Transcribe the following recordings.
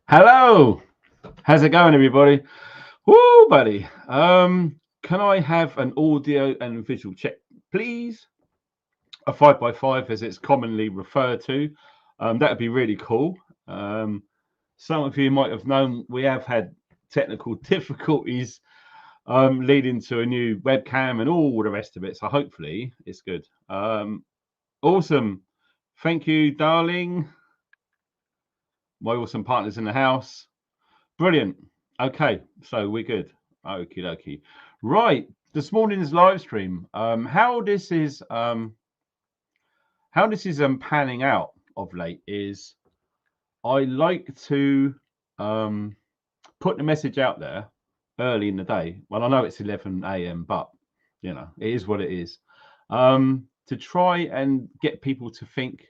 Hello, how's it going, everybody? Woo, buddy. Can I have an audio and visual check, please? A 5x5, as it's commonly referred to. That would be really cool. Some of you might have known we have had technical difficulties leading to a new webcam and all the rest of it. So hopefully it's good. Awesome. Thank you, darling. My awesome partners in the house. Brilliant. Okay, so we're good. Okie dokie. Right, this morning's live stream. How this is panning out of late is I like to put the message out there early in the day. Well, I know it's 11 a.m., but you know it is what it is. To try and get people to think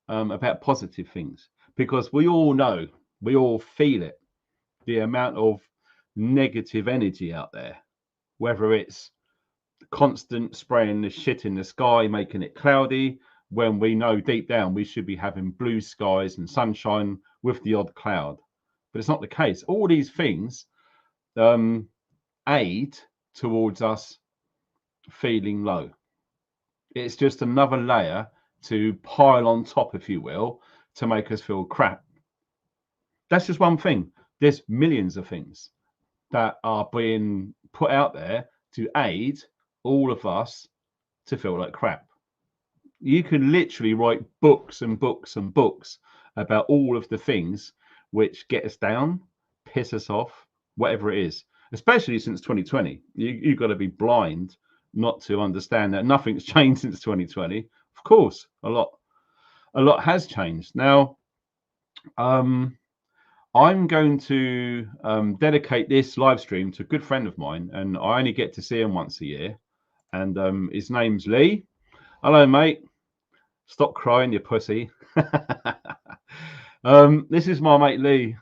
about positive things, because we all know, we all feel it. The amount of negative energy out there, whether it's constant spraying the shit in the sky, making it cloudy, when we know deep down we should be having blue skies and sunshine with the odd cloud. But it's not the case. All these things aid towards us feeling low. It's just another layer to pile on top, if you will, to make us feel crap. That's just one thing. There's millions of things that are being put out there to aid all of us to feel like crap. You can literally write books and books and books about all of the things which get us down, piss us off, whatever it is. Especially since 2020, you've got to be blind not to understand that nothing's changed since 2020. Of course, a lot has changed. Now, I'm going to dedicate this live stream to a good friend of mine, and I only get to see him once a year. And his name's Lee. Hello, mate. Stop crying, you pussy. This is my mate Lee,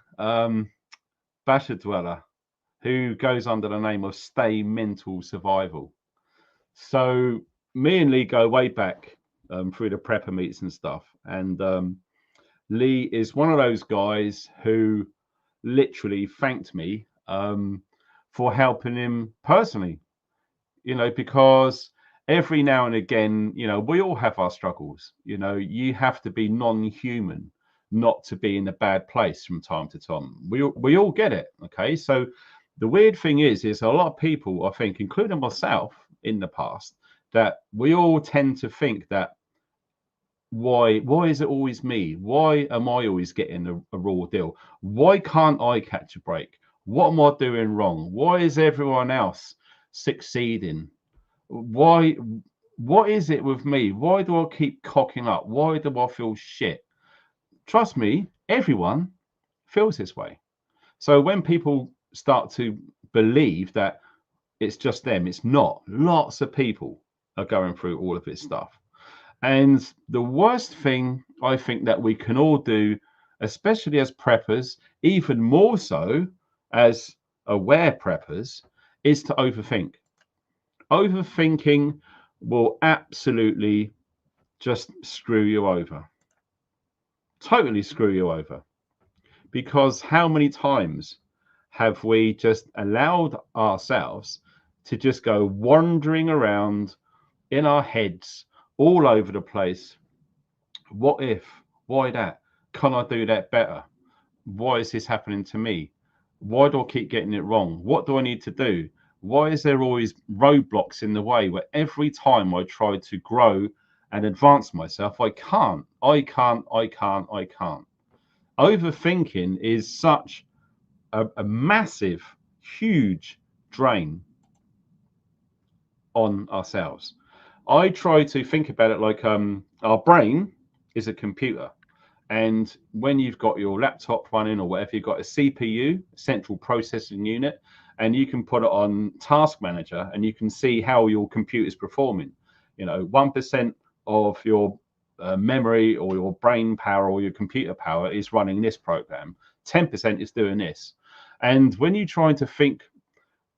Basher Dweller, who goes under the name of Stay Mental Survival. So me and Lee go way back through the prepper meets and stuff, and Lee is one of those guys who literally thanked me for helping him personally, because every now and again, we all have our struggles. You have to be non-human not to be in a bad place from time to time. We all get it. Okay. So the weird thing is a lot of people, I think, including myself in the past, that we all tend to think that why is it always me? Why am I always getting a raw deal? Why can't I catch a break? What am I doing wrong? Why is everyone else succeeding? What is it with me? Why do I keep cocking up? Why do I feel shit? Trust me, everyone feels this way. So when people start to believe that it's just them, it's not. Lots of people are going through all of this stuff. And the worst thing I think that we can all do, especially as preppers, even more so as aware preppers, is to overthink. Overthinking will absolutely just screw you over. Totally screw you over. Because how many times have we just allowed ourselves to just go wandering around in our heads all over the place? What if? Why that? Can I do that better? Why is this happening to me? Why do I keep getting it wrong? What do I need to do? Why is there always roadblocks in the way where every time I try to grow and advance myself, I can't. Overthinking is such a massive, huge drain on ourselves. I try to think about it like our brain is a computer. And when you've got your laptop running or whatever, you've got a CPU, central processing unit, and you can put it on Task Manager and you can see how your computer is performing. 1% of your memory or your brain power or your computer power is running this program. 10% is doing this. And when you try to think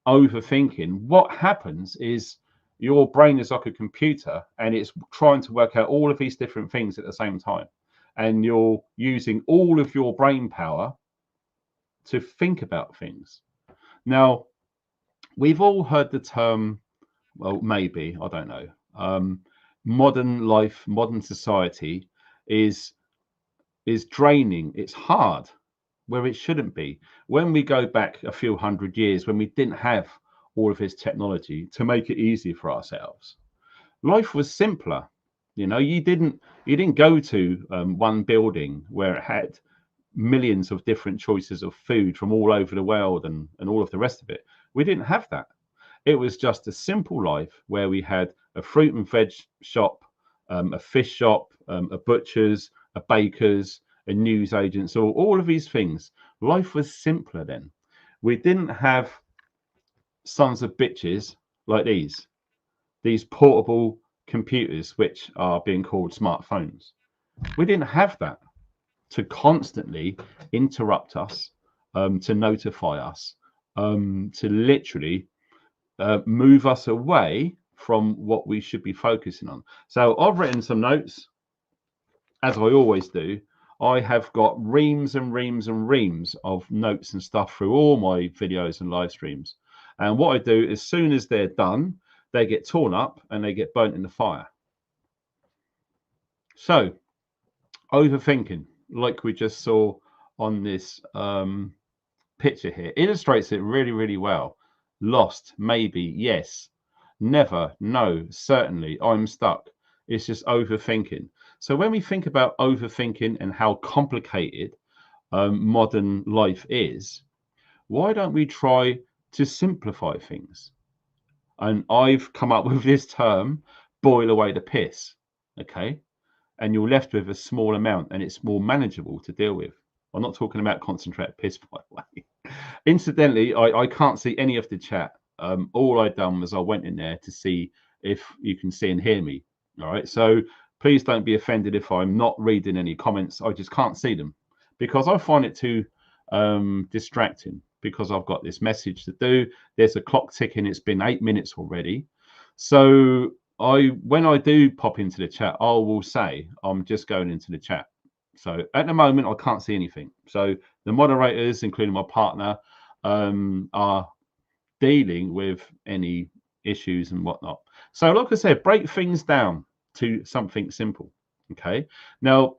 overthinking, what happens is your brain is like a computer and it's trying to work out all of these different things at the same time. And you're using all of your brain power to think about things. Now, we've all heard the term, well, maybe, I don't know. Modern life, modern society is draining. It's hard where it shouldn't be. When we go back a few hundred years, when we didn't have all of this technology to make it easy for ourselves, life was simpler. You know, you didn't go to one building where it had millions of different choices of food from all over the world and all of the rest of it. We didn't have that. It was just a simple life where we had a fruit and veg shop, a fish shop, a butcher's, a baker's, a newsagent. So all of these things, life was simpler then. We didn't have sons of bitches like these portable computers, which are being called smartphones. We didn't have that to constantly interrupt us, to notify us, to literally move us away from what we should be focusing on. So I've written some notes, as I always do. I have got reams and reams and reams of notes and stuff through all my videos and live streams. And what I do, as soon as they're done, they get torn up and they get burnt in the fire. So, overthinking, like we just saw on this picture here, illustrates it really, really well. Lost, maybe, yes. Never, no, certainly, I'm stuck. It's just overthinking. So when we think about overthinking and how complicated modern life is, why don't we try to simplify things? And I've come up with this term, boil away the piss, okay? And you're left with a small amount and it's more manageable to deal with. I'm not talking about concentrated piss, by the way. Incidentally, I can't see any of the chat. All I've done was I went in there to see if you can see and hear me. All right. So please don't be offended if I'm not reading any comments. I just can't see them because I find it too distracting because I've got this message to do. There's a clock ticking. It's been 8 minutes already. So when I do pop into the chat, I will say I'm just going into the chat. So at the moment, I can't see anything. So the moderators, including my partner, are dealing with any issues and whatnot. So like I said, break things down to something simple. Okay. Now,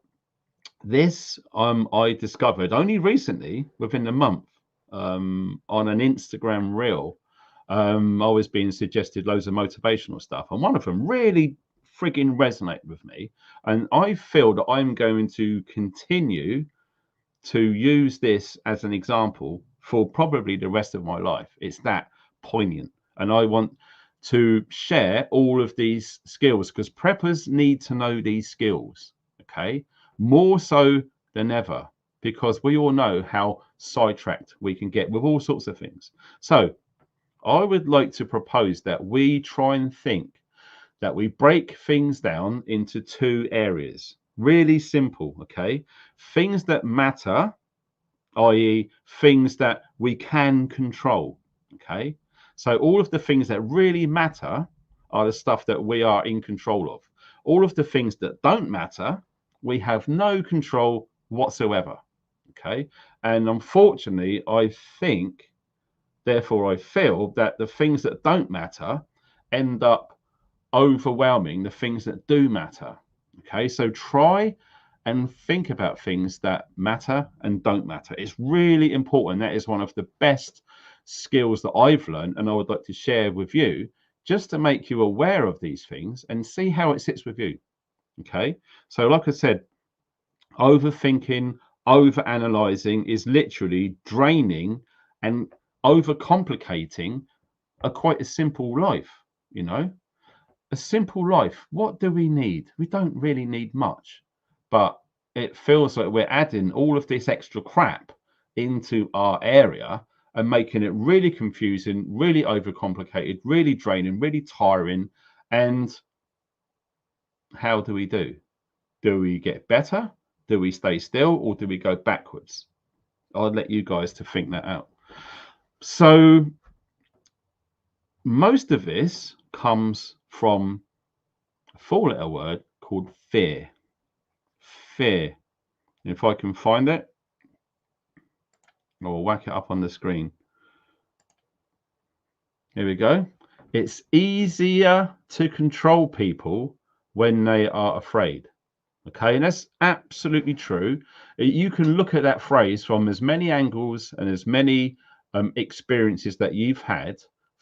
this I discovered only recently, within a month, on an Instagram reel. I was being suggested loads of motivational stuff, and one of them really frigging resonated with me. And I feel that I'm going to continue to use this as an example for probably the rest of my life. It's that poignant. And I want to share all of these skills because preppers need to know these skills, okay? More so than ever, because we all know how sidetracked we can get with all sorts of things. So I would like to propose that we try and think that we break things down into two areas. Really simple, okay? Things that matter, i.e. things that we can control, okay? So all of the things that really matter are the stuff that we are in control of. All of the things that don't matter, we have no control whatsoever, okay? And unfortunately, I think, therefore I feel that the things that don't matter end up overwhelming the things that do matter. Okay, so try and think about things that matter and don't matter. It's really important. That is one of the best skills that I've learned, and I would like to share with you just to make you aware of these things and see how it sits with you. Okay, so like I said, overthinking, overanalyzing is literally draining and overcomplicating quite a simple life, you know. A simple life. What do we need? We don't really need much, but it feels like we're adding all of this extra crap into our area and making it really confusing, really overcomplicated, really draining, really tiring. And how do we do? Do we get better? Do we stay still, or do we go backwards? I'll let you guys to think that out. So most of this comes from a four-letter word called fear. Fear. If I can find it. Or whack it up on the screen. Here we go. It's easier to control people when they are afraid. Okay, and that's absolutely true. You can look at that phrase from as many angles and as many experiences that you've had,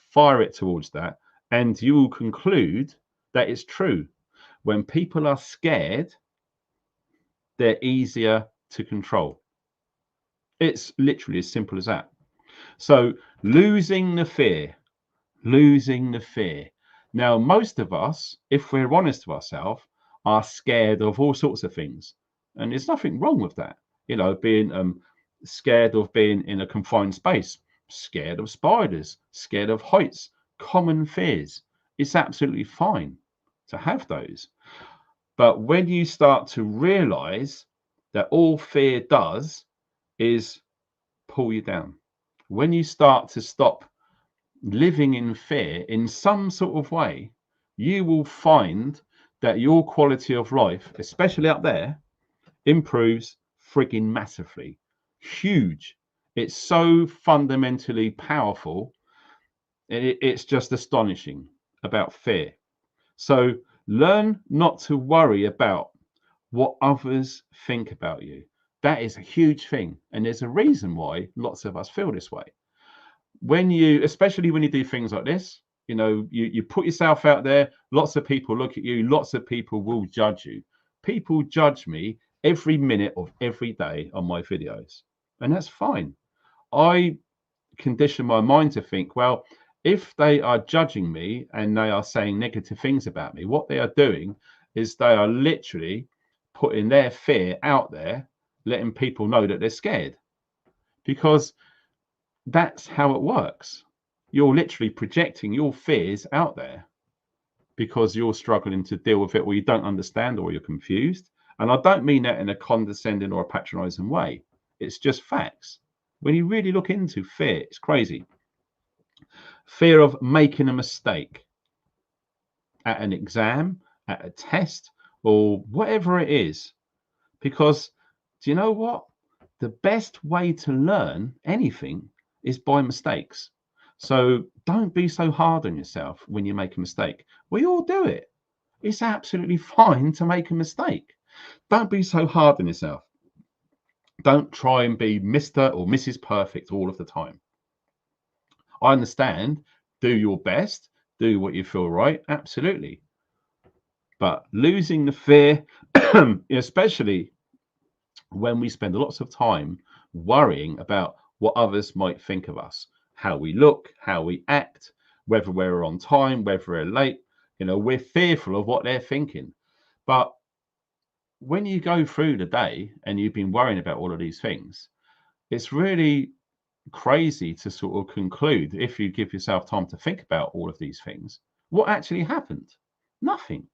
fire it towards that, and you will conclude that it's true. When people are scared, they're easier to control. It's literally as simple as that. So losing the fear. Now, most of us, if we're honest to ourselves, are scared of all sorts of things. And there's nothing wrong with that. You know, being scared of being in a confined space, scared of spiders, scared of heights, common fears. It's absolutely fine to have those. But when you start to realize that all fear does is pull you down, when you start to stop living in fear in some sort of way, you will find that your quality of life, especially up there, improves frigging massively. Huge. It's so fundamentally powerful. It's just astonishing about fear. So learn not to worry about what others think about you. That is a huge thing. And there's a reason why lots of us feel this way. When you, especially when you do things like this, you know, you put yourself out there, lots of people look at you, lots of people will judge you. People judge me every minute of every day on my videos, and that's fine. I condition my mind to think, well, if they are judging me and they are saying negative things about me, what they are doing is they are literally putting their fear out there, letting people know that they're scared, because that's how it works. You're literally projecting your fears out there because you're struggling to deal with it, or you don't understand, or you're confused. And I don't mean that in a condescending or a patronizing way. It's just facts. When you really look into fear, it's crazy. Fear of making a mistake at an exam, at a test, or whatever it is. Because do you know what? The best way to learn anything is by mistakes. So don't be so hard on yourself when you make a mistake. We all do it. It's absolutely fine to make a mistake. Don't be so hard on yourself. Don't try and be Mr. or Mrs. Perfect all of the time. I understand. Do your best. Do what you feel right. Absolutely. But losing the fear, especially when we spend lots of time worrying about what others might think of us, how we look, how we act, whether we're on time, whether we're late, you know, we're fearful of what they're thinking. But when you go through the day and you've been worrying about all of these things, it's really crazy to sort of conclude, if you give yourself time to think about all of these things, what actually happened? Nothing.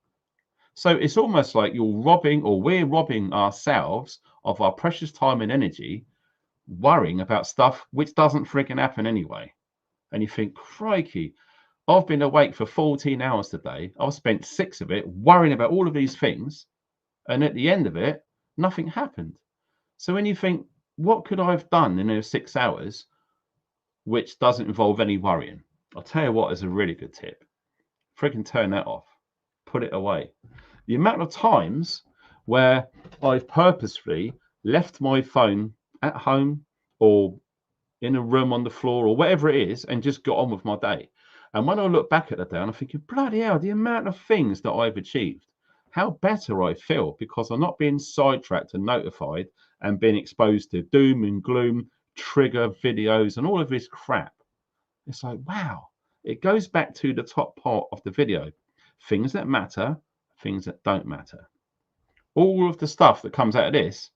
So it's almost like you're robbing, or we're robbing ourselves of our precious time and energy worrying about stuff which doesn't freaking happen anyway. And you think, crikey, I've been awake for 14 hours today. I've spent 6 of it worrying about all of these things. And at the end of it, nothing happened. So when you think, what could I have done in those 6 hours which doesn't involve any worrying? I'll tell you what is a really good tip. Freaking turn that off. Put it away. The amount of times where I've purposefully left my phone at home or in a room on the floor or whatever it is and just got on with my day. And when I look back at the day, I'm thinking, bloody hell, the amount of things that I've achieved, how better I feel because I'm not being sidetracked and notified and being exposed to doom and gloom, trigger videos and all of this crap. It's like, wow, it goes back to the top part of the video. Things that matter, things that don't matter. All of the stuff that comes out of this,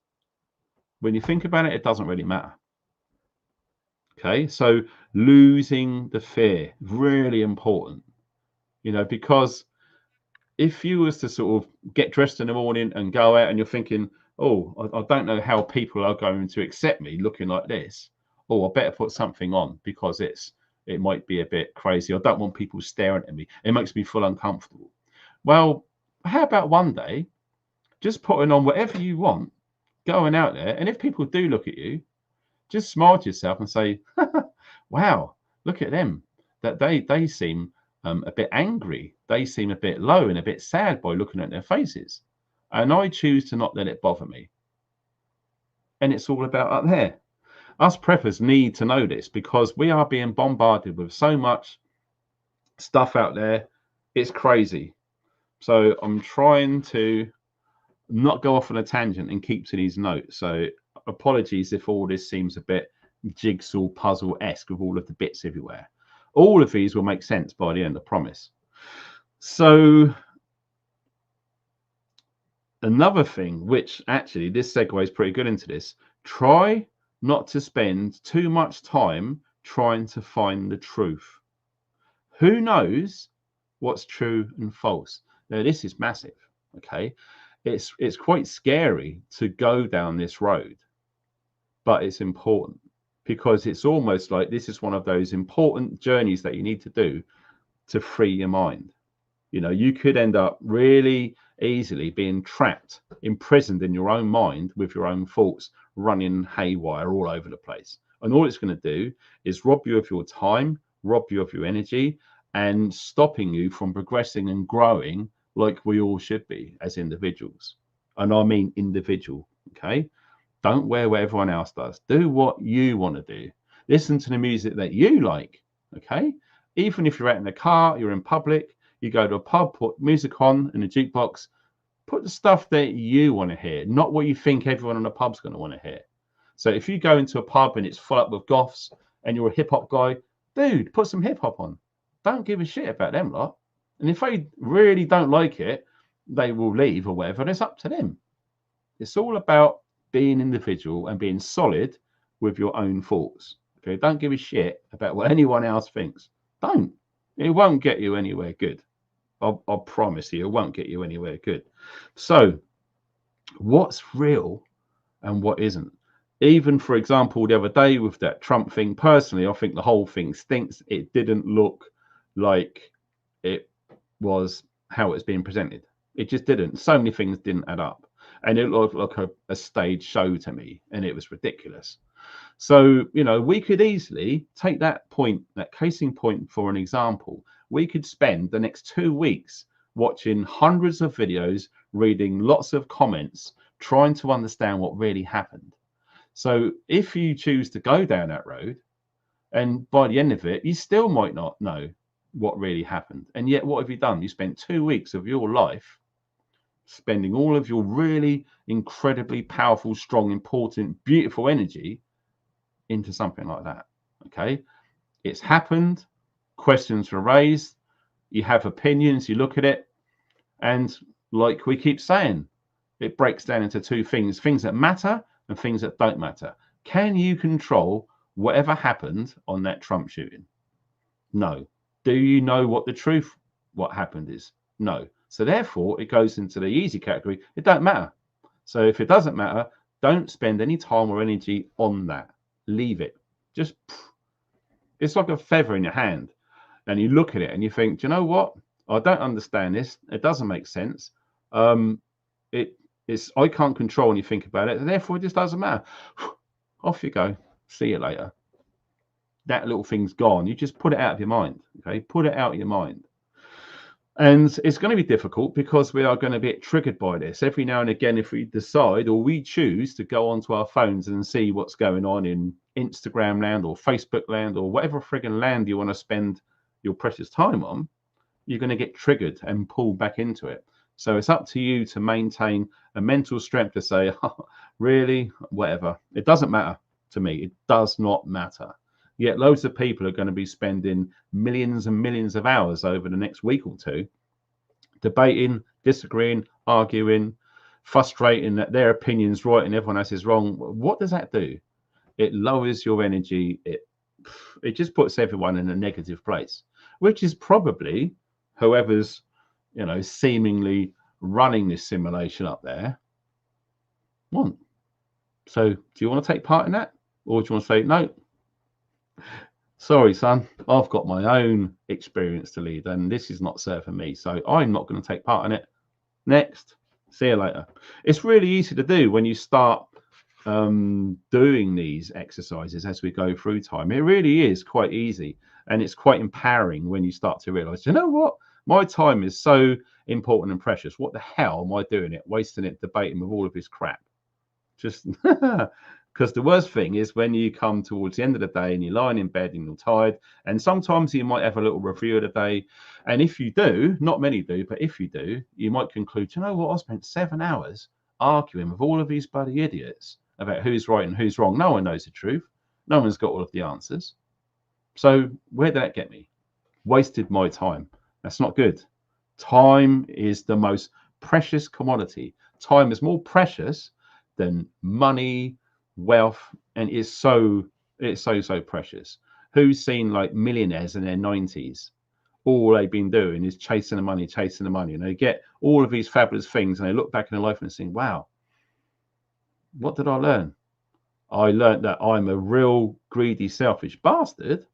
when you think about it, it doesn't really matter. Okay, so losing the fear, really important, you know, because if you was to sort of get dressed in the morning and go out and you're thinking, oh, I don't know how people are going to accept me looking like this, oh, I better put something on because it might be a bit crazy. I don't want people staring at me. It makes me feel uncomfortable. Well, how about one day just putting on whatever you want, going out there, and if people do look at you, Just smile to yourself and say, wow, look at them. That they seem a bit angry. They seem a bit low and a bit sad by looking at their faces. And I choose to not let it bother me. And it's all about up there. Us preppers need to know this because we are being bombarded with so much stuff out there. It's crazy. So I'm trying to not go off on a tangent and keep to these notes. So apologies if all this seems a bit jigsaw puzzle-esque with all of the bits everywhere. All of these will make sense by the end, I promise. So another thing, which actually this segues pretty good into this, try not to spend too much time trying to find the truth. Who knows what's true and false? Now, this is massive, okay? It's quite scary to go down this road, but it's important because it's almost like this is one of those important journeys that you need to do to free your mind. You know, you could end up really easily being trapped, imprisoned in your own mind with your own thoughts running haywire all over the place. And all it's going to do is rob you of your time, rob you of your energy, and stopping you from progressing and growing like we all should be as individuals. And I mean individual, okay? Don't wear what everyone else does. Do what you want to do. Listen to the music that you like, okay? Even if you're out in the car, you're in public, you go to a pub, put music on in a jukebox, put the stuff that you want to hear, not what you think everyone in the pub's going to want to hear. So if you go into a pub and it's full up with goths and you're a hip hop guy, dude, put some hip hop on. Don't give a shit about them lot. And if they really don't like it, they will leave or whatever. And it's up to them. It's all about being individual and being solid with your own thoughts. Okay, don't give a shit about what anyone else thinks. Don't. It won't get you anywhere good. I'll promise you, it won't get you anywhere good. So, what's real and what isn't? Even, for example, the other day with that Trump thing, personally, I think the whole thing stinks. It didn't look like it was how it's being presented. It just didn't. So many things didn't add up. And it looked like a stage show to me, and it was ridiculous. So, you know, we could easily take that point, that casing point for an example. We could spend the next 2 weeks watching hundreds of videos, reading lots of comments, trying to understand what really happened. So if you choose to go down that road, and by the end of it, you still might not know what really happened. And yet, what have you done? You spent 2 weeks of your life spending all of your really incredibly powerful, strong, important, beautiful energy into something like that. Okay, it's happened, questions were raised, you have opinions, you look at it, and like we keep saying, it breaks down into two things that matter and things that don't matter. Can you control whatever happened on that Trump shooting? No. Do you know what the truth, what happened is? No. So therefore, it goes into the easy category. It don't matter. So if it doesn't matter, don't spend any time or energy on that. Leave it. Just, it's like a feather in your hand. And you look at it and you think, do you know what? I don't understand this. It doesn't make sense. It's I can't control anything about it. And therefore, it just doesn't matter. Off you go. See you later. That little thing's gone. You just put it out of your mind. Okay, put it out of your mind. And it's going to be difficult because we are going to get triggered by this every now and again. If we decide or we choose to go onto our phones and see what's going on in Instagram land or Facebook land or whatever friggin' land you want to spend your precious time on, you're going to get triggered and pulled back into it. So it's up to you to maintain a mental strength to say, oh, really, whatever. It doesn't matter to me. It does not matter. Yet loads of people are going to be spending millions and millions of hours over the next week or two debating, disagreeing, arguing, frustrating that their opinion's right and everyone else is wrong. What does that do? It lowers your energy. It just puts everyone in a negative place, which is probably whoever's, you know, seemingly running this simulation up there want. So do you want to take part in that? Or do you want to say, no, sorry, son, I've got my own experience to lead and this is not serving me. So I'm not going to take part in it. Next, see you later. It's really easy to do when you start doing these exercises as we go through time. It really is quite easy, and it's quite empowering when you start to realize, you know what, my time is so important and precious. What the hell am I doing it, wasting it debating with all of this crap? Just because the worst thing is when you come towards the end of the day and you're lying in bed and you're tired, and sometimes you might have a little review of the day, and if you do, not many do, but if you do, you might conclude, you know what, I spent 7 hours arguing with all of these bloody idiots about who's right and who's wrong. No one knows the truth. No one's got all of the answers. So where did that get me? Wasted my time. That's not good. Time is the most precious commodity. Time is more precious than money, wealth, and it's so precious. Who's seen like millionaires in their 90s? All they've been doing is chasing the money, and they get all of these fabulous things, and they look back in their life and think, wow, what did I learn? I learned that I'm a real greedy, selfish bastard,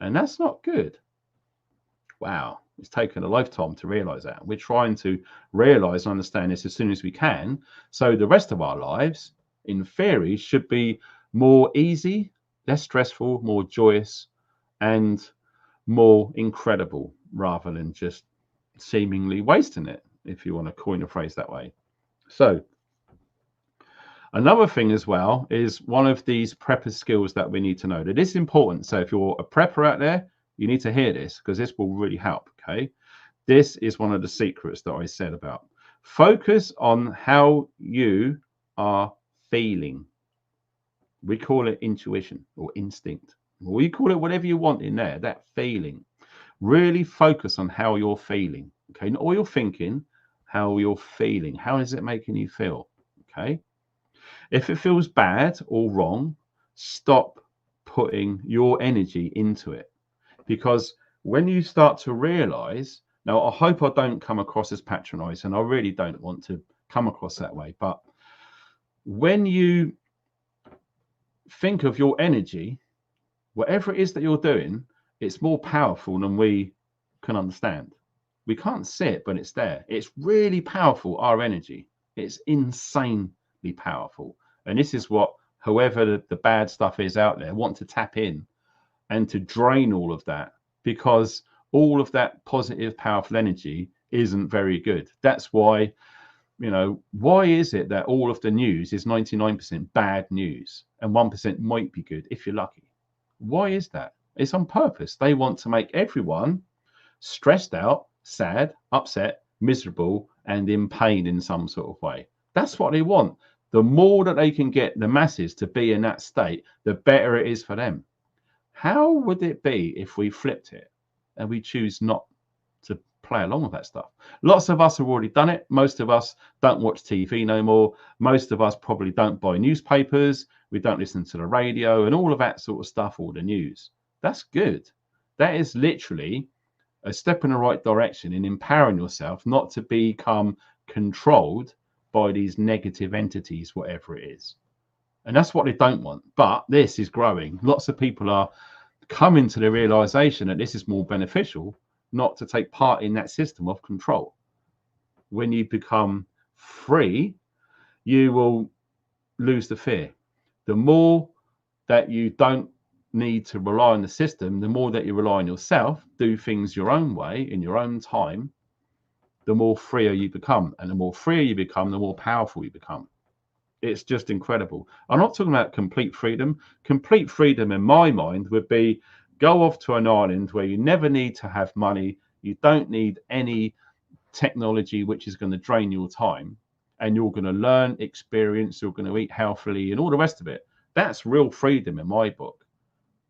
and that's not good. Wow, it's taken a lifetime to realize that. We're trying to realize and understand this as soon as we can. So the rest of our lives, in theory, should be more easy, less stressful, more joyous, and more incredible, rather than just seemingly wasting it, if you want to coin a phrase that way. So another thing as well is one of these prepper skills that we need to know. That is important. So if you're a prepper out there, you need to hear this because this will really help. Okay. This is one of the secrets that I said about. Focus on how you are feeling. We call it intuition or instinct. We call it whatever you want in there, that feeling. Really focus on how you're feeling. Okay. Not all you're thinking, how you're feeling. How is it making you feel? Okay. If it feels bad or wrong, stop putting your energy into it. Because when you start to realize, now I hope I don't come across as patronizing, I really don't want to come across that way, but when you think of your energy, whatever it is that you're doing, it's more powerful than we can understand. We can't see it, but it's there. It's really powerful, our energy. It's insanely powerful. And this is what whoever the bad stuff is out there want to tap in and to drain all of that, because all of that positive, powerful energy isn't very good. That's why, you know, why is it that all of the news is 99% bad news and 1% might be good if you're lucky? Why is that? It's on purpose. They want to make everyone stressed out, sad, upset, miserable, and in pain in some sort of way. That's what they want. The more that they can get the masses to be in that state, the better it is for them. How would it be if we flipped it and we choose not to play along with that stuff? Lots of us have already done it. Most of us don't watch TV no more. Most of us probably don't buy newspapers. We don't listen to the radio and all of that sort of stuff, all the news. That's good. That is literally a step in the right direction in empowering yourself not to become controlled by these negative entities, whatever it is. And that's what they don't want. But this is growing. Lots of people are coming to the realization that this is more beneficial not to take part in that system of control. When you become free, you will lose the fear. The more that you don't need to rely on the system, the more that you rely on yourself, do things your own way in your own time, the more freer you become. And the more freer you become, the more powerful you become. It's just incredible. I'm not talking about complete freedom. Complete freedom in my mind would be go off to an island where you never need to have money. You don't need any technology, which is going to drain your time. And you're going to learn, experience, you're going to eat healthily and all the rest of it. That's real freedom in my book.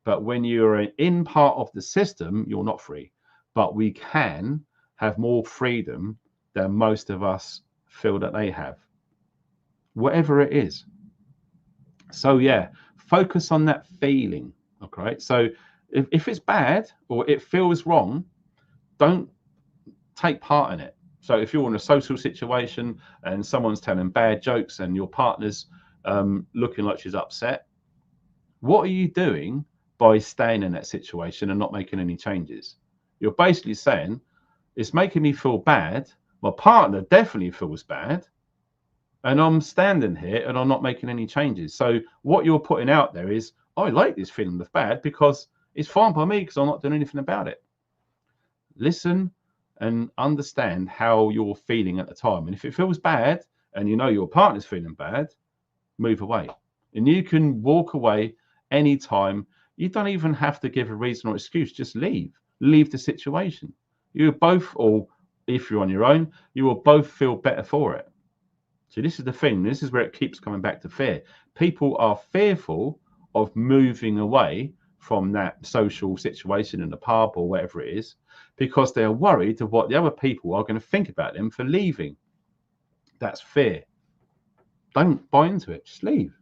But when you're in part of the system, you're not free. But we can have more freedom than most of us feel that they have. Whatever it is. So yeah, focus on that feeling. Okay. So if it's bad or it feels wrong, don't take part in it. So if you're in a social situation and someone's telling bad jokes and your partner's looking like she's upset, what are you doing by staying in that situation and not making any changes? You're basically saying, it's making me feel bad. My partner definitely feels bad. And I'm standing here and I'm not making any changes. So what you're putting out there is, I like this feeling of bad because it's fine by me because I'm not doing anything about it. Listen and understand how you're feeling at the time. And if it feels bad and you know your partner's feeling bad, move away. And you can walk away anytime. You don't even have to give a reason or excuse. Just leave. Leave the situation. You both, or if you're on your own, you will both feel better for it. So this is the thing. This is where it keeps coming back to fear. People are fearful of moving away from that social situation in the pub or whatever it is, because they're worried of what the other people are going to think about them for leaving. That's fear. Don't buy into it. Just leave.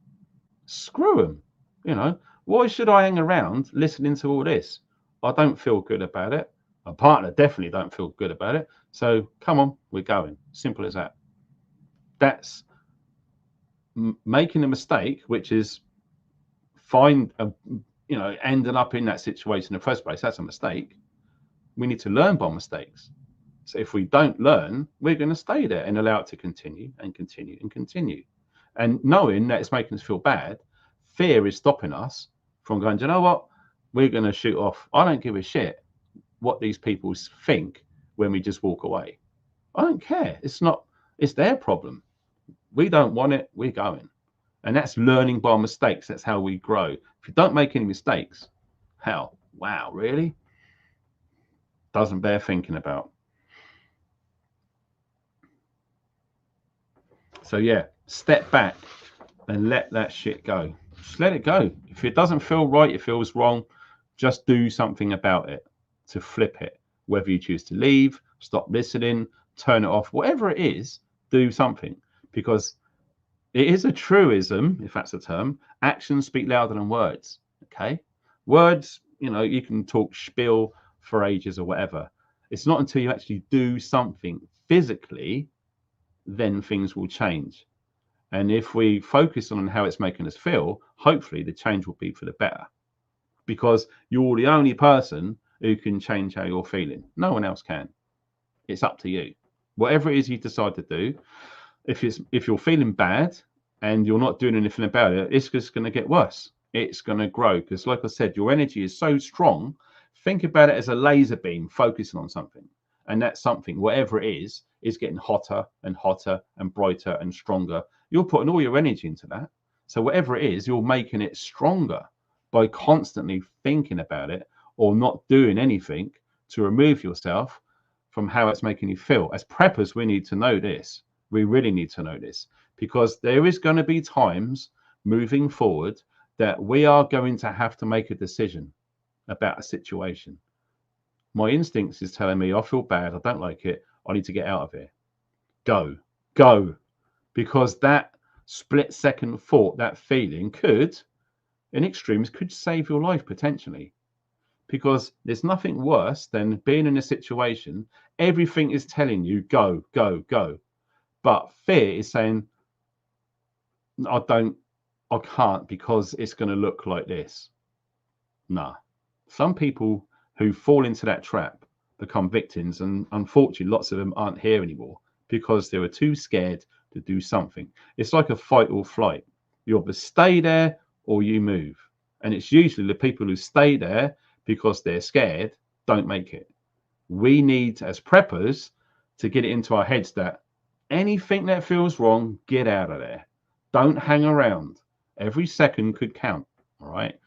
Screw them. You know, why should I hang around listening to all this? I don't feel good about it. My partner definitely don't feel good about it. So come on, we're going. Simple as that. That's making a mistake, which is ending up in that situation in the first place. That's a mistake. We need to learn by mistakes. So if we don't learn, we're going to stay there and allow it to continue and continue and continue. And knowing that it's making us feel bad, fear is stopping us from going, do you know what? We're going to shoot off. I don't give a shit what these people think when we just walk away. I don't care. It's their problem. We don't want it. We're going. And that's learning by mistakes. That's how we grow. If you don't make any mistakes, hell, wow, really? Doesn't bear thinking about. So yeah, step back and let that shit go. Just let it go. If it doesn't feel right, it feels wrong, just do something about it to flip it. Whether you choose to leave, stop listening, turn it off, whatever it is, do something. Because it is a truism, if that's a term, actions speak louder than words. Okay? Words, you can talk spiel for ages or whatever. It's not until you actually do something physically, then things will change. And if we focus on how it's making us feel, hopefully the change will be for the better. Because you're the only person who can change how you're feeling. No one else can. It's up to you. Whatever it is you decide to do, if you're feeling bad and you're not doing anything about it, it's just going to get worse. It's going to grow because, like I said, your energy is so strong. Think about it as a laser beam focusing on something. And that something, whatever it is getting hotter and hotter and brighter and stronger. You're putting all your energy into that. So whatever it is, you're making it stronger by constantly thinking about it or not doing anything to remove yourself from how it's making you feel. As preppers, we need to know this. We really need to know this because there is going to be times moving forward that we are going to have to make a decision about a situation. My instincts is telling me I feel bad, I don't like it, I need to get out of here. Go. Because that split second thought, that feeling could, in extremes, could save your life potentially. Because there's nothing worse than being in a situation, everything is telling you go. But fear is saying, I can't because it's going to look like this. Nah. Some people who fall into that trap become victims, and unfortunately lots of them aren't here anymore because they were too scared to do something. It's like a fight or flight. You either stay there or you move, and it's usually the people who stay there because they're scared don't make it. We need, as preppers, to get it into our heads that anything that feels wrong, get out of there. Don't hang around. Every second could count. All right.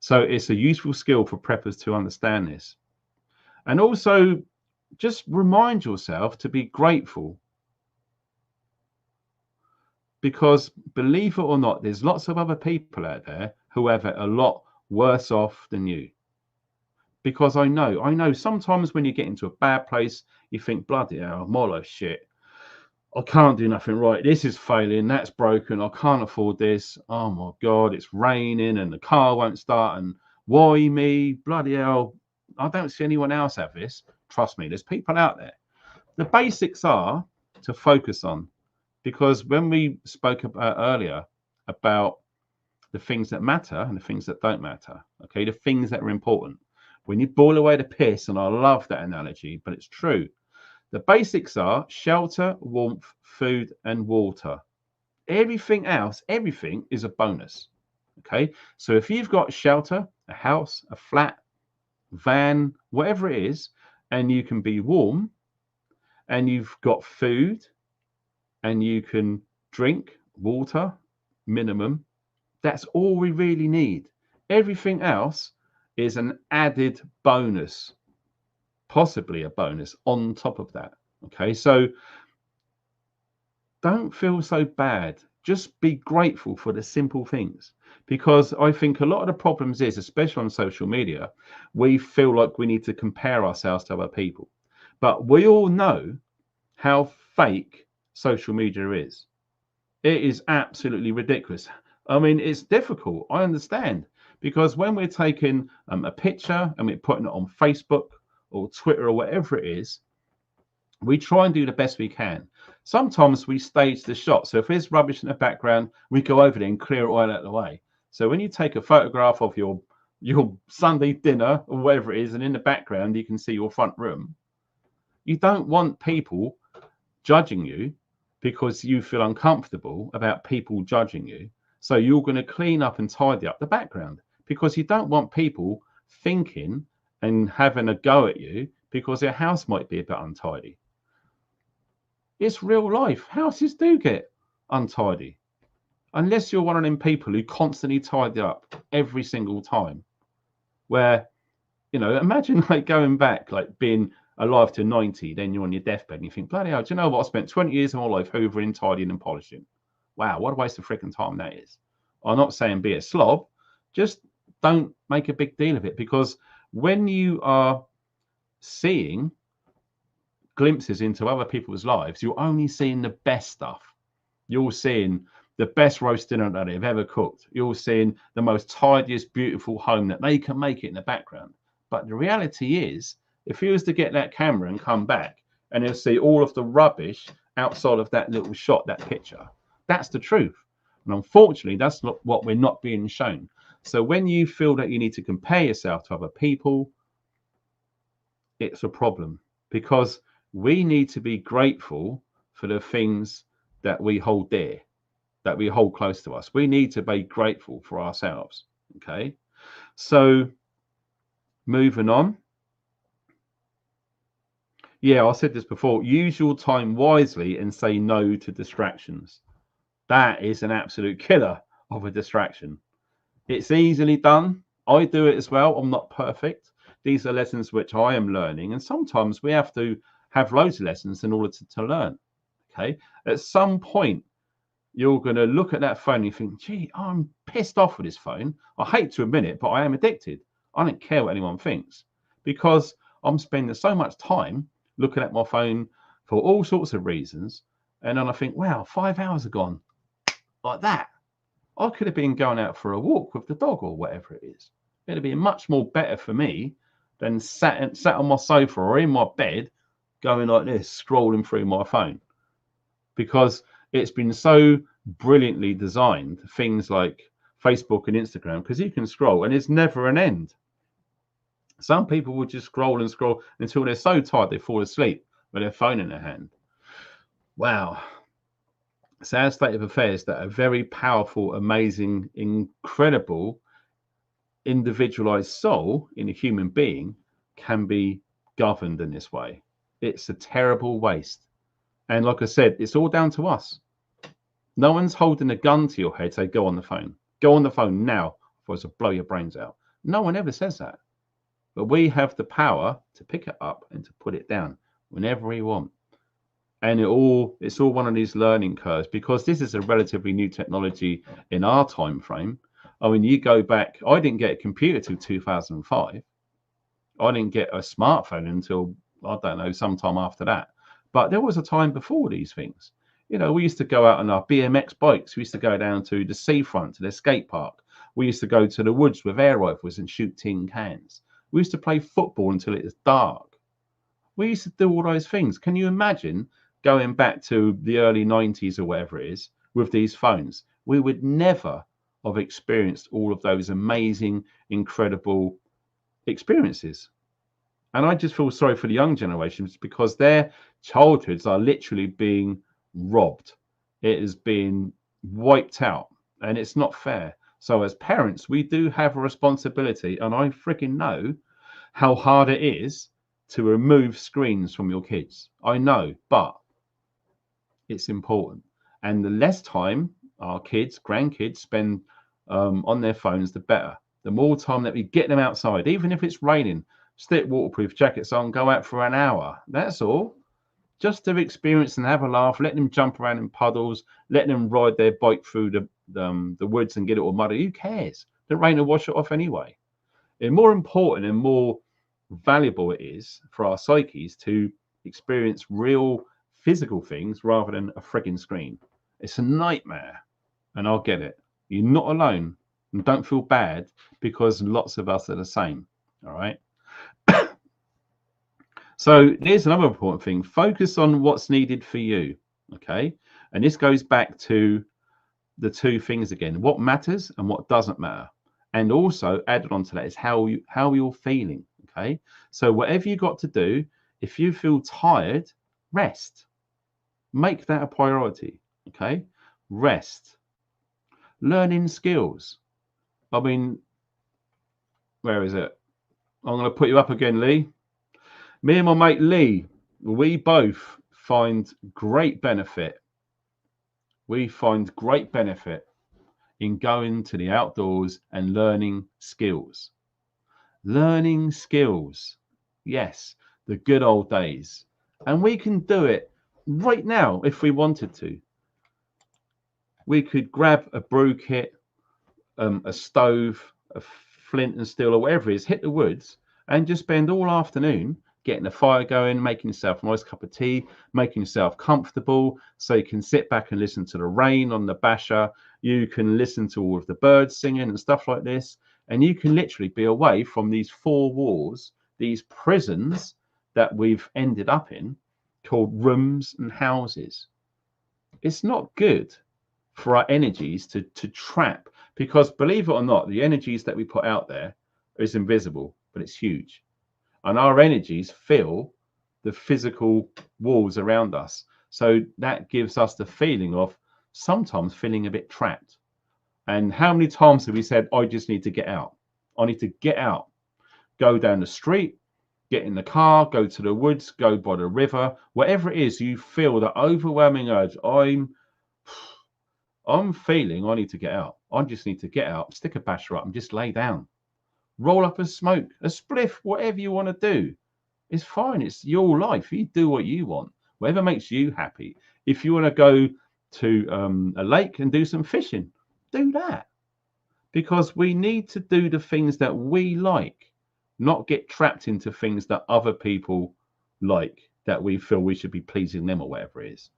So it's a useful skill for preppers to understand this. And also just remind yourself to be grateful. Because believe it or not, there's lots of other people out there who have it a lot worse off than you. Because I know sometimes when you get into a bad place, you think, bloody hell, my life shit. I can't do nothing right. This is failing. That's broken. I can't afford this. Oh my God, it's raining and the car won't start. And why me? Bloody hell. I don't see anyone else have this. Trust me, there's people out there. The basics are to focus on, because when we spoke about earlier about the things that matter and the things that don't matter, okay, the things that are important. When you boil away the piss, and I love that analogy, but it's true. The basics are shelter, warmth, food, and water. Everything else, everything is a bonus. Okay. So if you've got shelter, a house, a flat, van, whatever it is, and you can be warm and you've got food and you can drink water, minimum, that's all we really need. Everything else is an added bonus, possibly a bonus on top of that. Okay. So don't feel so bad. Just be grateful for the simple things. Because I think a lot of the problems is, especially on social media, we feel like we need to compare ourselves to other people. But we all know how fake social media is. It is absolutely ridiculous. I mean, it's difficult. I understand. Because when we're taking a picture and we're putting it on Facebook or Twitter or whatever it is, we try and do the best we can. Sometimes we stage the shot. So if there's rubbish in the background, we go over there and clear it all out of the way. So when you take a photograph of your Sunday dinner or whatever it is, and in the background you can see your front room, you don't want people judging you because you feel uncomfortable about people judging you. So you're going to clean up and tidy up the background because you don't want people thinking and having a go at you because their house might be a bit untidy. It's real life. Houses do get untidy. Unless you're one of them people who constantly tidy up every single time. Where, imagine like going back, like being alive to 90, then you're on your deathbed and you think, bloody hell, do you know what? I spent 20 years of my life hoovering, tidying and polishing. Wow, what a waste of freaking time that is. I'm not saying be a slob, just don't make a big deal of it, because when you are seeing glimpses into other people's lives, you're only seeing the best stuff. You're seeing the best roast dinner that they've ever cooked. You're seeing the most tidiest, beautiful home that they can make it in the background. But the reality is, if he was to get that camera and come back and he'll see all of the rubbish outside of that little shot, that picture, that's the truth. And unfortunately, that's not what we're not being shown. So when you feel that you need to compare yourself to other people, it's a problem, because we need to be grateful for the things that we hold dear, that we hold close to us. We need to be grateful for ourselves. Okay. So moving on. Yeah, I said this before. Use your time wisely and say no to distractions. That is an absolute killer of a distraction. It's easily done. I do it as well. I'm not perfect. These are lessons which I am learning. And sometimes we have to have loads of lessons in order to learn. Okay. At some point, you're going to look at that phone and you think, gee, I'm pissed off with this phone. I hate to admit it, but I am addicted. I don't care what anyone thinks, because I'm spending so much time looking at my phone for all sorts of reasons. And then I think, wow, 5 hours have gone like that. I could have been going out for a walk with the dog or whatever it is. It'd be much more better for me than sat on my sofa or in my bed going like this, scrolling through my phone, because it's been so brilliantly designed, things like Facebook and Instagram, because you can scroll and it's never an end. Some people will just scroll and scroll until they're so tired they fall asleep with their phone in their hand. Wow. Sad state of affairs that a very powerful, amazing, incredible, individualized soul in a human being can be governed in this way. It's a terrible waste. And like I said, it's all down to us. No one's holding a gun to your head, say, go on the phone. Go on the phone now, or it's to blow your brains out. No one ever says that. But we have the power to pick it up and to put it down whenever we want. And it's all one of these learning curves, because this is a relatively new technology in our time frame. I mean, you go back, I didn't get a computer till 2005. I didn't get a smartphone until, I don't know, sometime after that. But there was a time before these things. We used to go out on our BMX bikes. We used to go down to the seafront, to the skate park. We used to go to the woods with air rifles and shoot tin cans. We used to play football until it was dark. We used to do all those things. Can you imagine going back to the early 90s or whatever it is with these phones? We would never have experienced all of those amazing, incredible experiences. And I just feel sorry for the young generations, because their childhoods are literally being robbed. It is being wiped out, and it's not fair. So as parents, we do have a responsibility, and I freaking know how hard it is to remove screens from your kids. I know, but it's important. And the less time our kids, grandkids spend on their phones, the better. The more time that we get them outside, even if it's raining, stick waterproof jackets on, go out for an hour. That's all. Just to experience and have a laugh, let them jump around in puddles, let them ride their bike through the woods and get it all muddy. Who cares? The rain will wash it off anyway. And more important and more valuable it is for our psyches to experience real physical things rather than a frigging screen. It's a nightmare, and I'll get it. You're not alone, and don't feel bad because lots of us are the same. All right. So there's another important thing. Focus on what's needed for you. Okay. And this goes back to the two things again, what matters and what doesn't matter. And also added on to that is how you're feeling. Okay. So whatever you got to do, if you feel tired, rest. Make that a priority. Okay. Rest. Learning skills. I mean, where is it? I'm going to put you up again, Lee. Me and my mate Lee, we both find great benefit. We find great benefit in going to the outdoors and learning skills. Learning skills. Yes, the good old days. And we can do it right now if we wanted to. We could grab a brew kit, a stove, a flint and steel, or whatever it is, hit the woods and just spend all afternoon getting the fire going, making yourself a nice cup of tea, making yourself comfortable so you can sit back and listen to the rain on the basher. You can listen to all of the birds singing and stuff like this. And you can literally be away from these four walls, these prisons that we've ended up in called rooms and houses. It's not good for our energies to trap, because believe it or not, the energies that we put out there is invisible, but it's huge. And our energies fill the physical walls around us. So that gives us the feeling of sometimes feeling a bit trapped. And how many times have we said, I just need to get out? I need to get out. Go down the street, get in the car, go to the woods, go by the river, whatever it is, you feel the overwhelming urge. I'm feeling I need to get out. I just need to get out, stick a basher up and just lay down. Roll up a smoke, a spliff, whatever you want to do. It's fine. It's your life. You do what you want, whatever makes you happy. If you want to go to a lake and do some fishing, do that. Because we need to do the things that we like, not get trapped into things that other people like, that we feel we should be pleasing them or whatever it is.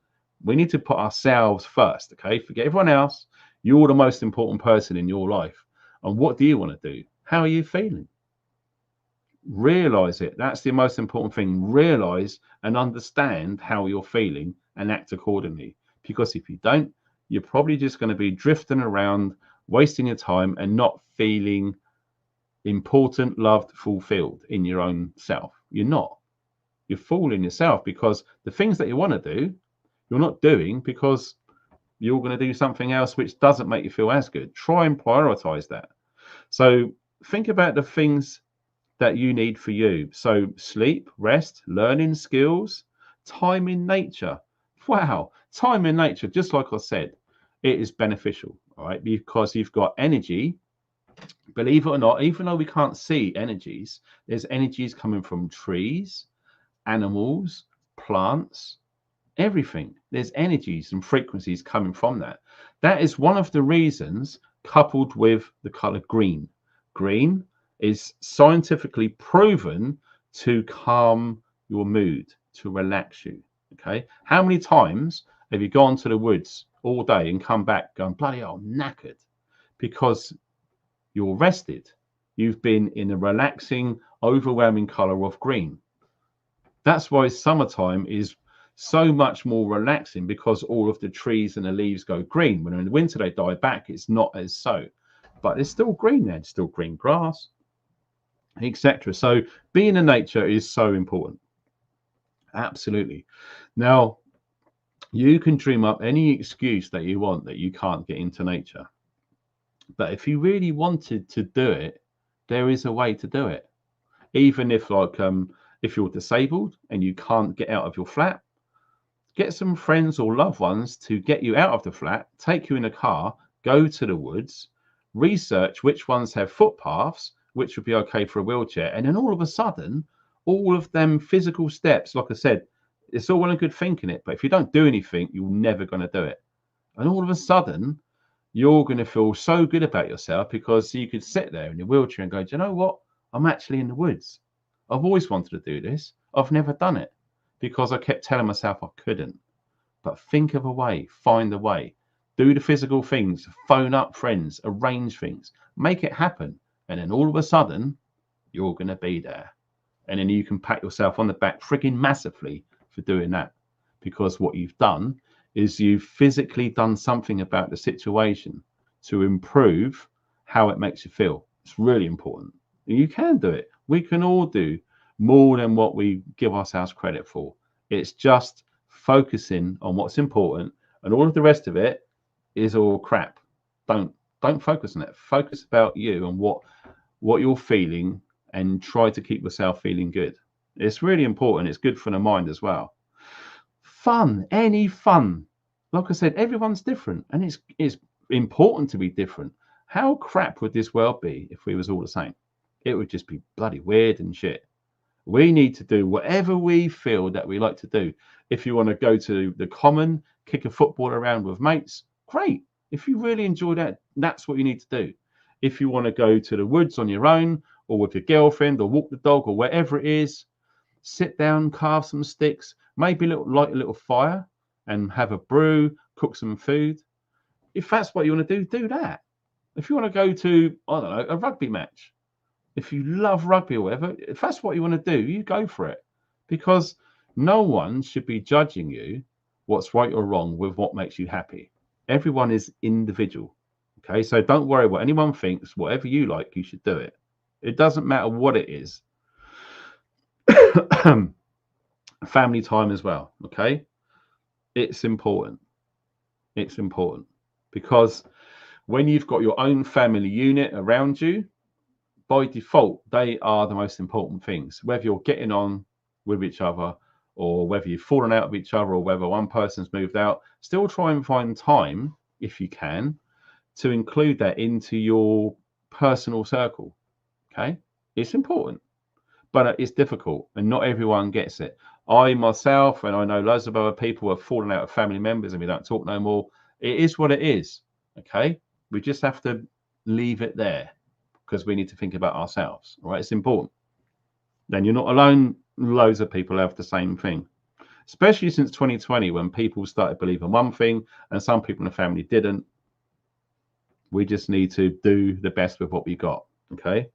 We need to put ourselves first, okay? Forget everyone else. You're the most important person in your life. And what do you want to do? How are you feeling? Realize it. That's the most important thing. Realize and understand how you're feeling and act accordingly. Because if you don't, you're probably just going to be drifting around, wasting your time and not feeling important, loved, fulfilled in your own self. You're not. You're fooling yourself, because the things that you want to do, you're not doing because you're going to do something else which doesn't make you feel as good. Try and prioritize that. So think about the things that you need for you. So sleep, rest, learning skills, time in nature. Wow, time in nature, just like I said, it is beneficial, all right, because you've got energy. Believe it or not, even though we can't see energies, there's energies coming from trees, animals, plants, everything. There's energies and frequencies coming from that. That is one of the reasons, coupled with the color green. Green is scientifically proven to calm your mood, to relax you. Okay. How many times have you gone to the woods all day and come back going, bloody hell, I'm knackered? Because you're rested. You've been in a relaxing, overwhelming color of green. That's why summertime is so much more relaxing, because all of the trees and the leaves go green. When in the winter they die back, it's not as so. But it's still green there, it's still green grass, etc. So being in nature is so important. Absolutely. Now, You can dream up any excuse that you want that you can't get into nature. But if you really wanted to do it, there is a way to do it. Even if if you're disabled and you can't get out of your flat, get some friends or loved ones to get you out of the flat, take you in a car, go to the woods, research which ones have footpaths, which would be okay for a wheelchair. And then all of a sudden, all of them physical steps, like I said, it's all well and good thinking it, but if you don't do anything, you're never going to do it. And all of a sudden, you're going to feel so good about yourself because you could sit there in your wheelchair and go, do you know what? I'm actually in the woods. I've always wanted to do this. I've never done it because I kept telling myself I couldn't. But think of a way, find a way, do the physical things, phone up friends, arrange things, make it happen. And then all of a sudden, you're going to be there. And then you can pat yourself on the back frigging massively for doing that. Because what you've done is you've physically done something about the situation to improve how it makes you feel. It's really important. You can do it. We can all do more than what we give ourselves credit for. It's just focusing on what's important, and all of the rest of it is all crap. Don't focus on it. Focus about you and what you're feeling, and try to keep yourself feeling good. It's really important. It's good for the mind as well. Fun, any fun. Like I said, everyone's different, and it's important to be different. How crap would this world be if we was all the same? It would just be bloody weird and shit. We need to do whatever we feel that we like to do. If you want to go to the common, kick a football around with mates, great. If you really enjoy that, that's what you need to do. If you want to go to the woods on your own or with your girlfriend or walk the dog or wherever it is, sit down, carve some sticks, maybe light a little fire and have a brew, cook some food. If that's what you want to do, do that. If you want to go to, I don't know, a rugby match, if you love rugby or whatever, if that's what you want to do, you go for it. Because no one should be judging you what's right or wrong with what makes you happy. Everyone is individual. Okay, so don't worry what anyone thinks. Whatever you like, you should do it. It doesn't matter what it is. Family time as well. Okay, it's important. It's important because when you've got your own family unit around you, by default, they are the most important things. Whether you're getting on with each other or whether you've fallen out of each other or whether one person's moved out, still try and find time, if you can, to include that into your personal circle. Okay? It's important, but it's difficult and not everyone gets it. I myself, and I know loads of other people have fallen out of family members and we don't talk no more. It is what it is. Okay? We just have to leave it there, because we need to think about ourselves. All right, it's important. Then you're not alone. Loads of people have the same thing, especially since 2020 when people started believing one thing and some people in the family didn't. We just need to do the best with what we got. Okay.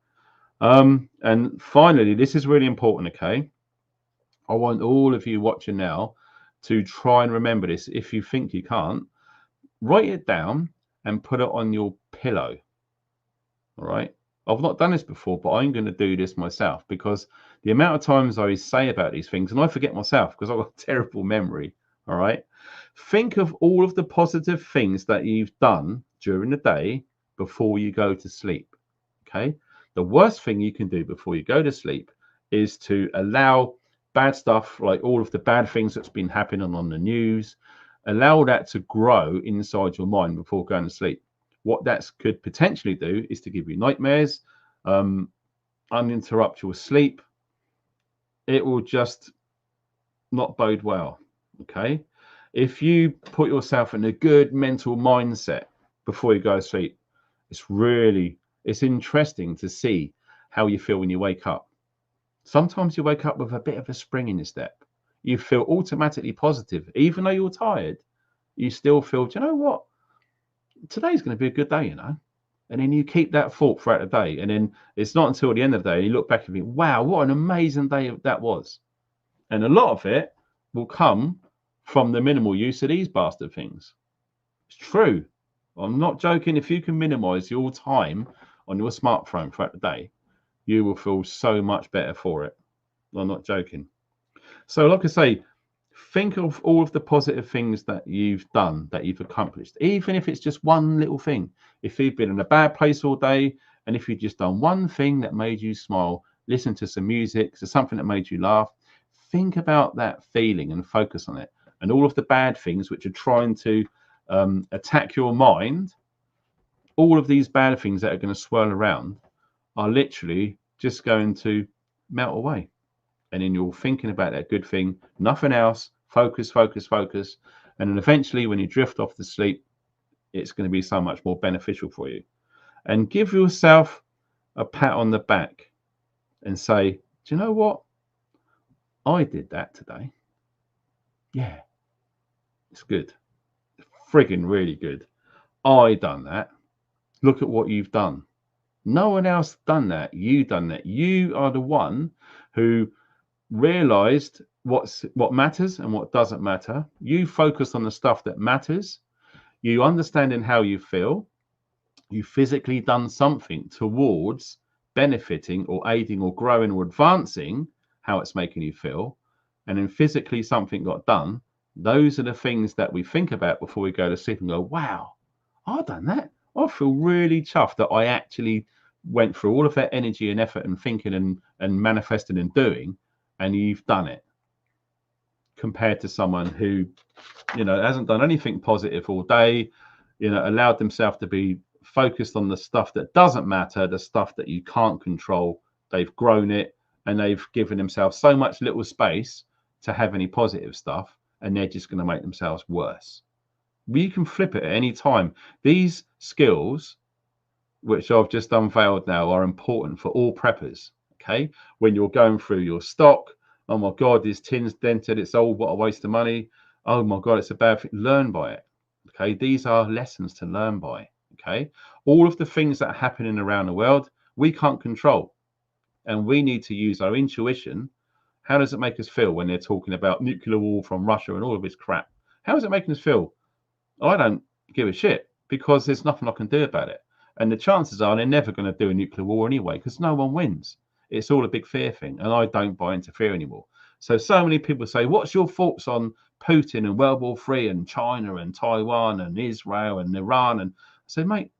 And finally, this is really important. Okay. I want all of you watching now to try and remember this. If you think you can't, write it down and put it on your pillow. All right. I've not done this before, but I'm going to do this myself because the amount of times I say about these things, and I forget myself because I've got a terrible memory. All right. Think of all of the positive things that you've done during the day before you go to sleep. Okay. The worst thing you can do before you go to sleep is to allow bad stuff, like all of the bad things that's been happening on the news, allow that to grow inside your mind before going to sleep. What that could potentially do is to give you nightmares, uninterrupt your sleep. It will just not bode well. Okay. If you put yourself in a good mental mindset before you go to sleep, it's interesting to see how you feel when you wake up. Sometimes you wake up with a bit of a spring in your step. You feel automatically positive. Even though you're tired, you still feel, do you know what? Today's going to be a good day, you know. And then you keep that thought throughout the day. And then it's not until the end of the day you look back and think, wow, what an amazing day that was. And a lot of it will come from the minimal use of these bastard things. It's true. I'm not joking. If you can minimize your time on your smartphone throughout the day, you will feel so much better for it. I'm not joking. So like I say, Think of all of the positive things that you've done, that you've accomplished, even if it's just one little thing. If you've been in a bad place all day, and if you've just done one thing that made you smile, listen to some music, so something that made you laugh, think about that feeling and focus on it. And all of the bad things which are trying to attack your mind, all of these bad things that are going to swirl around are literally just going to melt away. And then you're thinking about that good thing, nothing else, focus, focus, focus. And then eventually when you drift off to sleep, it's going to be so much more beneficial for you. And give yourself a pat on the back and say, do you know what? I did that today. Yeah, it's good. Friggin' really good. I done that. Look at what you've done. No one else done that. You done that. You are the one who realized what matters and what doesn't matter. You focus on the stuff that matters. You understanding how you feel. You physically done something towards benefiting or aiding or growing or advancing how it's making you feel. And then physically something got done. Those are the things that we think about before we go to sleep and go, wow, I've done that. I feel really chuffed that I actually went through all of that energy and effort and thinking and manifesting and doing, and you've done it, compared to someone who, hasn't done anything positive all day, allowed themselves to be focused on the stuff that doesn't matter, the stuff that you can't control. They've grown it and they've given themselves so much little space to have any positive stuff, and they're just going to make themselves worse. You can flip it at any time. These skills, which I've just unveiled now, are important for all preppers. Okay, when you're going through your stock, oh my God, this tin's dented, it's old, what a waste of money. Oh my God, it's a bad thing. Learn by it. Okay, these are lessons to learn by. Okay, all of the things that are happening around the world, we can't control, and we need to use our intuition. How does it make us feel when they're talking about nuclear war from Russia and all of this crap? How is it making us feel? I don't give a shit, because there's nothing I can do about it. And the chances are they're never going to do a nuclear war anyway, because no one wins. It's all a big fear thing, and I don't buy into fear anymore. So many people say, what's your thoughts on Putin and World War III and China and Taiwan and Israel and Iran? And I say, mate,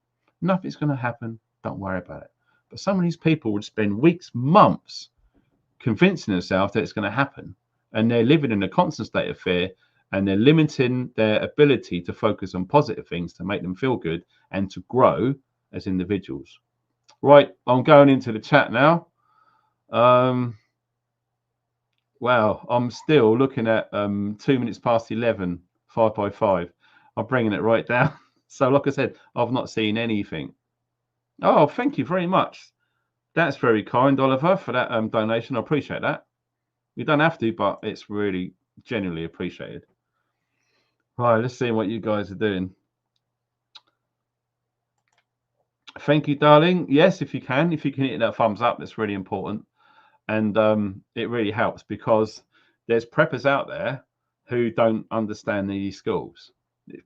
nothing's going to happen. Don't worry about it. But some of these people would spend weeks, months convincing themselves that it's going to happen, and they're living in a constant state of fear, and they're limiting their ability to focus on positive things to make them feel good and to grow as individuals. Right, I'm going into the chat now. Wow, I'm still looking at 2 minutes past 11, 5 by 5. I'm bringing it right down. So like I said, I've not seen anything. Oh, thank you very much. That's very kind, Oliver, for that donation. I appreciate that. You don't have to, but it's really genuinely appreciated. Right, let's see what you guys are doing. Thank you, darling. Yes, if you can hit that thumbs up, that's really important. And it really helps, because there's preppers out there who don't understand these skills,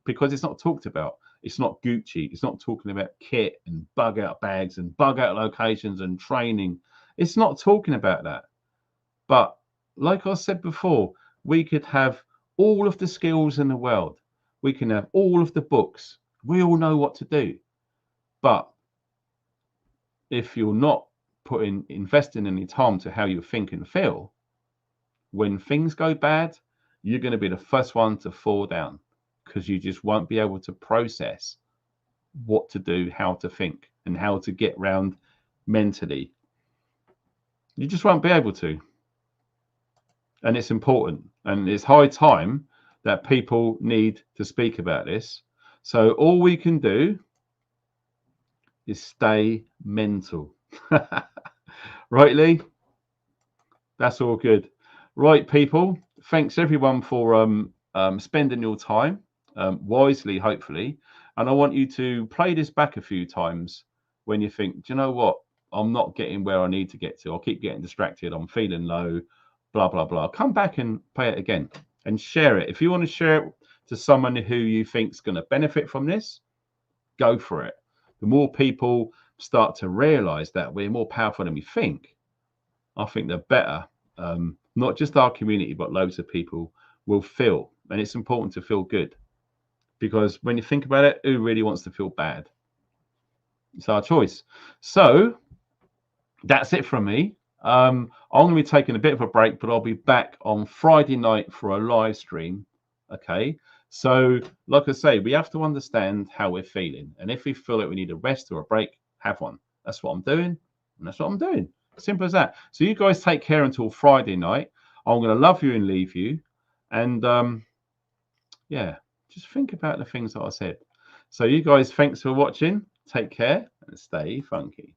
because it's not talked about. It's not Gucci. It's not talking about kit and bug out bags and bug out locations and training. It's not talking about that. But like I said before, we could have all of the skills in the world. We can have all of the books. We all know what to do. But if you're not investing any time to how you think and feel, when things go bad, you're going to be the first one to fall down, because you just won't be able to process what to do, how to think, and how to get round mentally. You just won't be able to. And it's important, and it's high time that people need to speak about this. So all we can do is stay mental. Right, Lee? That's all good. Right, people, thanks everyone for spending your time wisely, hopefully. And I want you to play this back a few times when you think, do you know what? I'm not getting where I need to get to. I keep getting distracted. I'm feeling low, blah, blah, blah. Come back and play it again and share it. If you want to share it to someone who you think is going to benefit from this, go for it. The more people start to realize that we're more powerful than we think, I think the better, not just our community, but loads of people will feel. And it's important to feel good, because when you think about it, who really wants to feel bad? It's our choice. So that's it from me. I'm going to be taking a bit of a break, but I'll be back on Friday night for a live stream. Okay. So, like I say, we have to understand how we're feeling. And if we feel like we need a rest or a break, have one. That's what I'm doing. And that's what I'm doing. Simple as that. So, you guys take care until Friday night. I'm going to love you and leave you. And yeah, just think about the things that I said. So, you guys, thanks for watching. Take care and stay funky.